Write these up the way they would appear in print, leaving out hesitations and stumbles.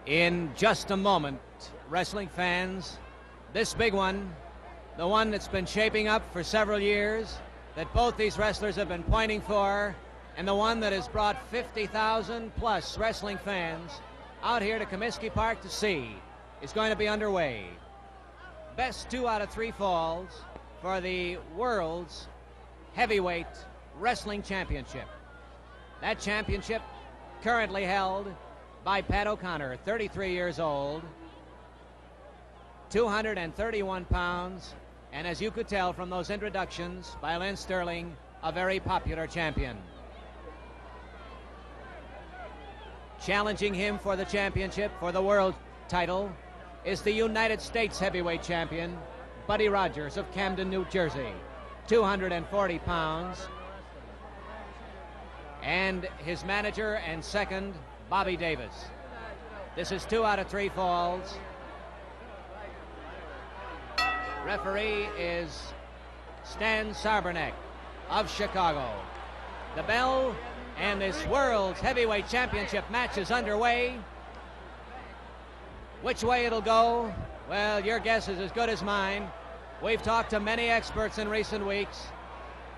In just a moment, wrestling fans, this big one, the one that's been shaping up for several years, that both these wrestlers have been pointing for, and the one that has brought 50,000 plus wrestling fans out here to Comiskey Park to see, is going to be underway. Best 2 out of 3 falls for the World's Heavyweight Wrestling Championship. That championship currently held by Pat O'Connor, 33 years old, 231 pounds, and as you could tell from those introductions by Lynn Sterling, a very popular champion. Challenging him for the championship, for the world title, is the United States heavyweight champion, Buddy Rogers of Camden, New Jersey, 240 pounds. And his manager and second, Bobby Davis. This is 2 out of 3 falls. Referee is Stan Sarberneck of Chicago. The bell and this World's Heavyweight Championship match is underway. Which way it'll go? Well, your guess is as good as mine. We've talked to many experts in recent weeks,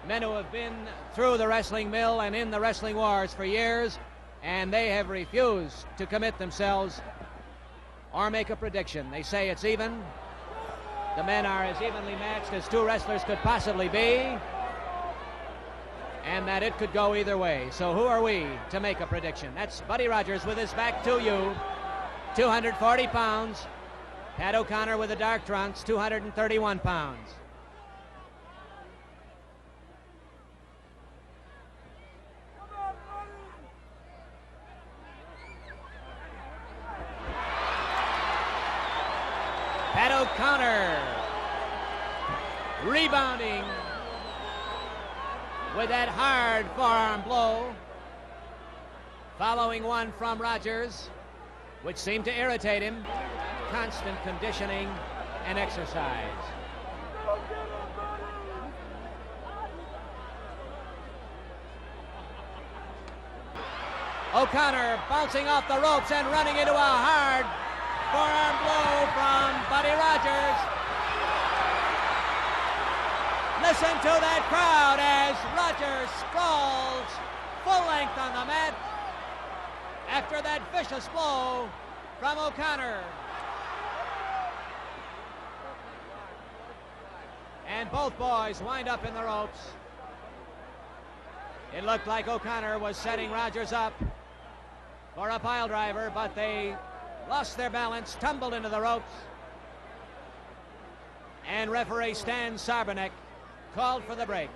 men who have been through the wrestling mill and in the wrestling wars for years, and they have refused to commit themselves or make a prediction. They say it's even. The men are as evenly matched as 2 wrestlers could possibly be, and that it could go either way. So who are we to make a prediction? That's Buddy Rogers with his back to you, 240 pounds. Pat O'Connor with the dark trunks, 231 pounds. Pat O'Connor rebounding with that hard forearm blow, following one from Rogers, which seemed to irritate him. Constant conditioning and exercise. O'Connor bouncing off the ropes and running into a hard forearm blow from Buddy Rogers. Listen to that crowd as Rogers sprawls full length on the mat after that vicious blow from O'Connor. And both boys wind up in the ropes. It looked like O'Connor was setting Rogers up for a pile driver, but they lost their balance, tumbled into the ropes, and referee Stan Sarberneck called for the break.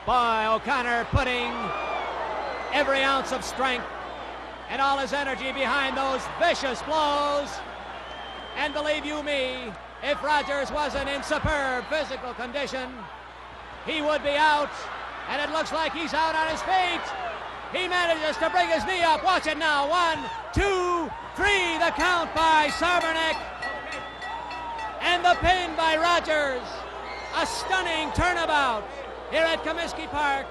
Boy, O'Connor putting every ounce of strength and all his energy behind those vicious blows. And believe you me, if Rogers wasn't in superb physical condition, he would be out, and it looks like he's out on his feet. He manages to bring his knee up. Watch it now. 1, 2, 3, the count by Sarberneck. And the pin by Rogers. A stunning turnabout here at Comiskey Park,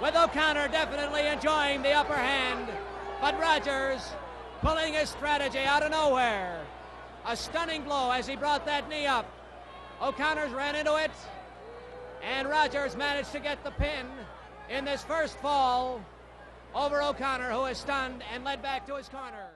with O'Connor definitely enjoying the upper hand, but Rogers pulling his strategy out of nowhere. A stunning blow as he brought that knee up. O'Connor's ran into it, and Rogers managed to get the pin in this first fall over O'Connor, who is stunned and led back to his corner.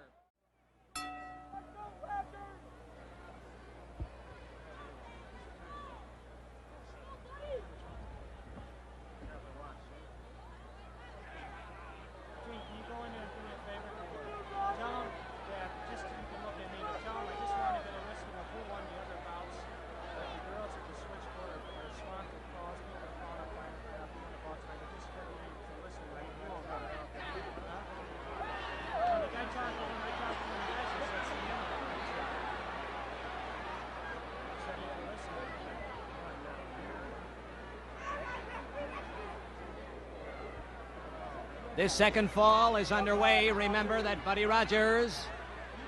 This second fall is underway. Remember that Buddy Rogers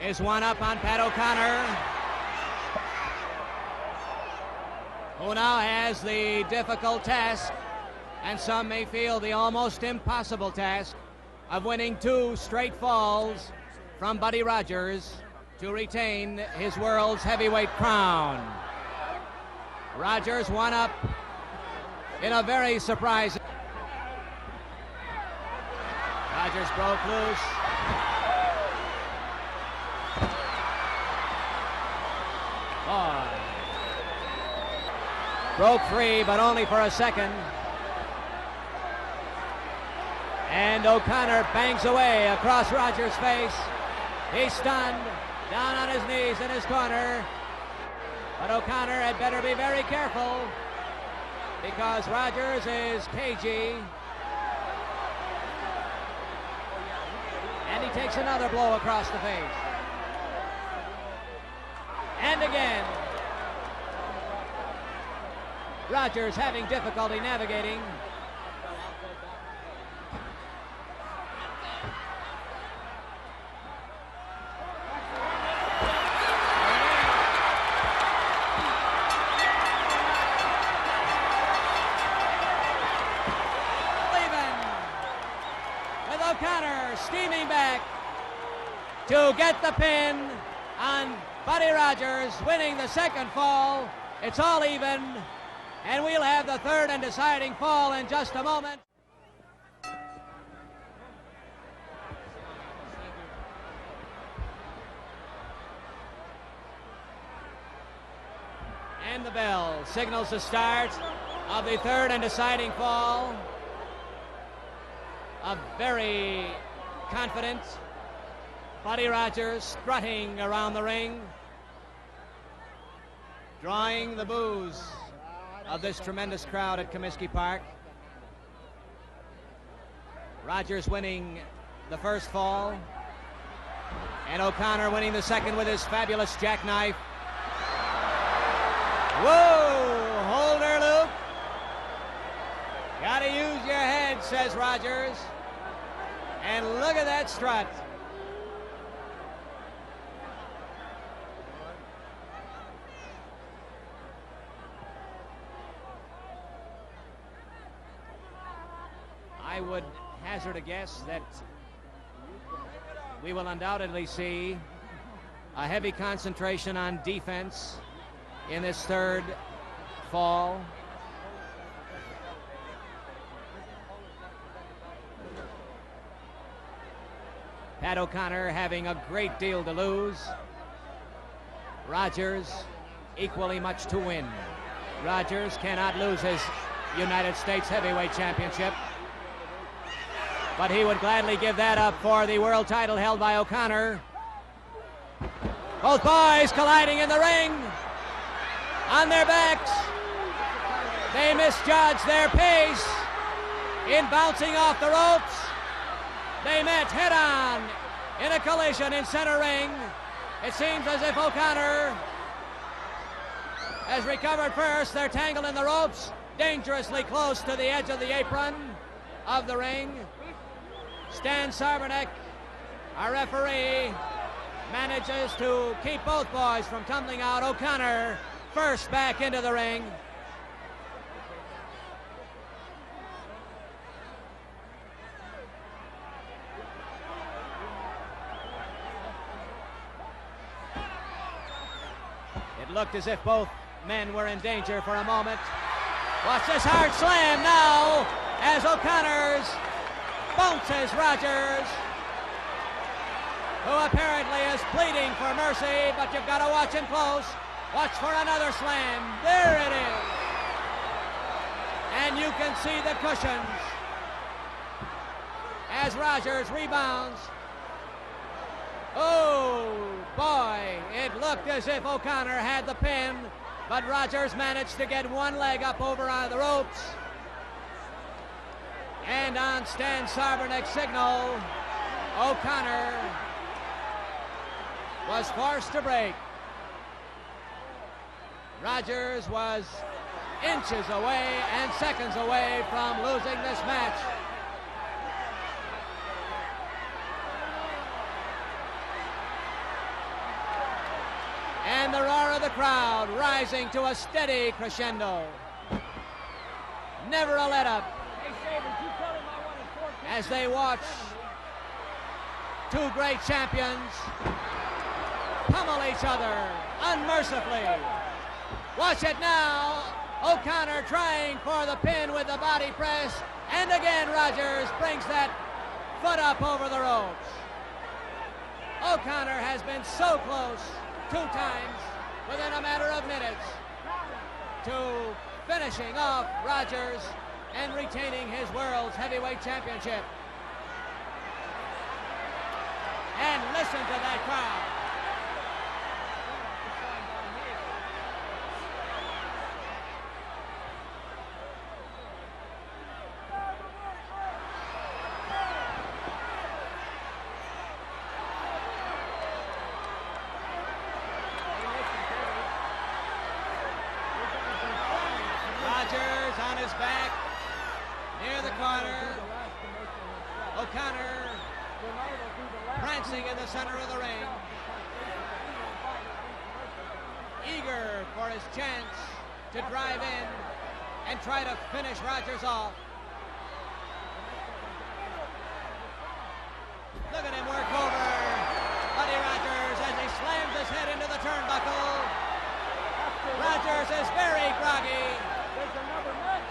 is one up on Pat O'Connor, who now has the difficult task And some may feel the almost impossible task of winning 2 straight falls from Buddy Rogers to retain his world's heavyweight crown. Rogers one up in a very surprising. Rogers broke loose. Boy. Broke free, but only for a second. And O'Connor bangs away across Rogers' face. He's stunned, down on his knees in his corner. But O'Connor had better be very careful because Rogers is cagey. And he takes another blow across the face. And again. Rogers having difficulty navigating. O'Connor steaming back to get the pin on Buddy Rogers, winning the second fall. It's all even, and we'll have the third and deciding fall in just a moment. And the bell signals the start of the third and deciding fall. A very confident Buddy Rogers strutting around the ring, drawing the boos of this tremendous crowd at Comiskey Park. Rogers winning the first fall, and O'Connor winning the second with his fabulous jackknife. Whoa, hold her, Luke. Gotta use your head, says Rogers. And look at that strut. I would hazard a guess that we will undoubtedly see a heavy concentration on defense in this third fall. Pat O'Connor having a great deal to lose. Rogers equally much to win. Rogers cannot lose his United States Heavyweight Championship, but he would gladly give that up for the world title held by O'Connor. Both boys colliding in the ring on their backs. They misjudged their pace in bouncing off the ropes. They met head-on in a collision in center ring. It seems as if O'Connor has recovered first. They're tangled in the ropes, dangerously close to the edge of the apron of the ring. Stan Sarbernek, our referee, manages to keep both boys from tumbling out. O'Connor first back into the ring. It looked as if both men were in danger for a moment. Watch this hard slam now as O'Connor's bounces Rogers, who apparently is pleading for mercy, but you've got to watch him close. Watch for another slam. There it is. And you can see the cushions as Rogers rebounds. Oh, boy, it looked as if O'Connor had the pin, but Rogers managed to get one leg up over on the ropes. And on Stan Sarbernek's signal, O'Connor was forced to break. Rogers was inches away and seconds away from losing this match. And the roar of the crowd rising to a steady crescendo. Never a let-up as they watch two great champions pummel each other unmercifully. Watch it now. O'Connor trying for the pin with the body press. And again, Rogers brings that foot up over the ropes. O'Connor has been so close 2 times within a matter of minutes to finishing off Rogers and retaining his World's Heavyweight Championship. And listen to that crowd. Rogers on his back, near the corner. O'Connor prancing in the center of the ring, eager for his chance to drive in and try to finish Rogers off. Look at him work over Buddy Rogers as he slams his head into the turnbuckle. Rogers is very groggy.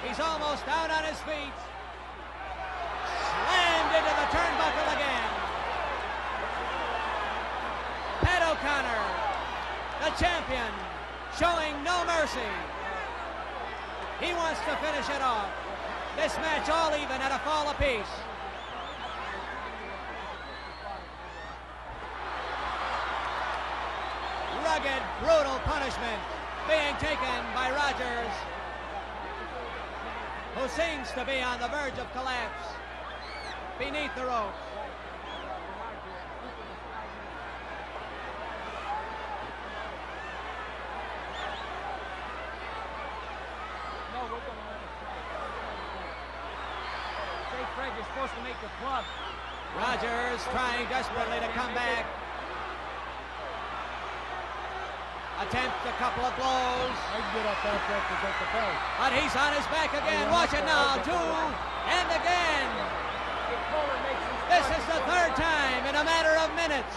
He's almost down on his feet. Slammed into the turnbuckle again. Pat O'Connor, the champion, showing no mercy. He wants to finish it off. This match all even at a fall apiece. Rugged, brutal punishment being taken by Rogers, who seems to be on the verge of collapse beneath the ropes. Fred, you're supposed to make the club. Rogers trying desperately to come back. Attempt a couple of blows. But he's on his back again. Watch it now. 2 and again. This is the 3rd time in a matter of minutes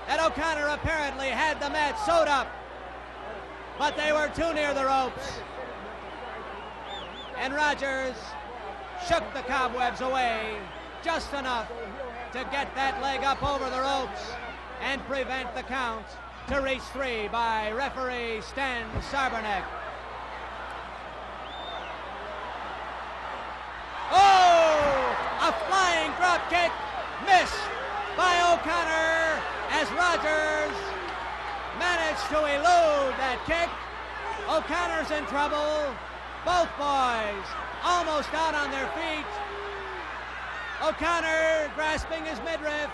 that O'Connor apparently had the match sewed up. But they were too near the ropes. And Rogers shook the cobwebs away just enough to get that leg up over the ropes and prevent the count to reach 3 by referee Stan Sarberneck. Oh! A flying drop kick missed by O'Connor as Rogers managed to elude that kick. O'Connor's in trouble. Both boys almost out on their feet. O'Connor grasping his midriff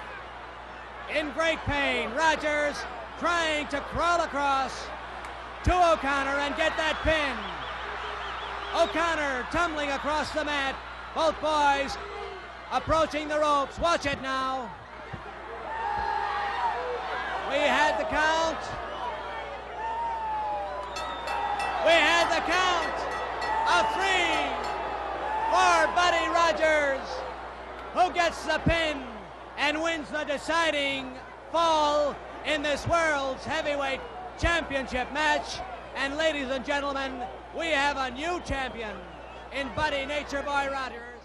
in great pain. Rogers trying to crawl across to O'Connor and get that pin. O'Connor tumbling across the mat. Both boys approaching the ropes. Watch it now. We had the count. We had the count of 3 for Buddy Rogers, who gets the pin and wins the deciding fall in this World's Heavyweight Championship match. And ladies and gentlemen, we have a new champion in Buddy Nature Boy Rogers.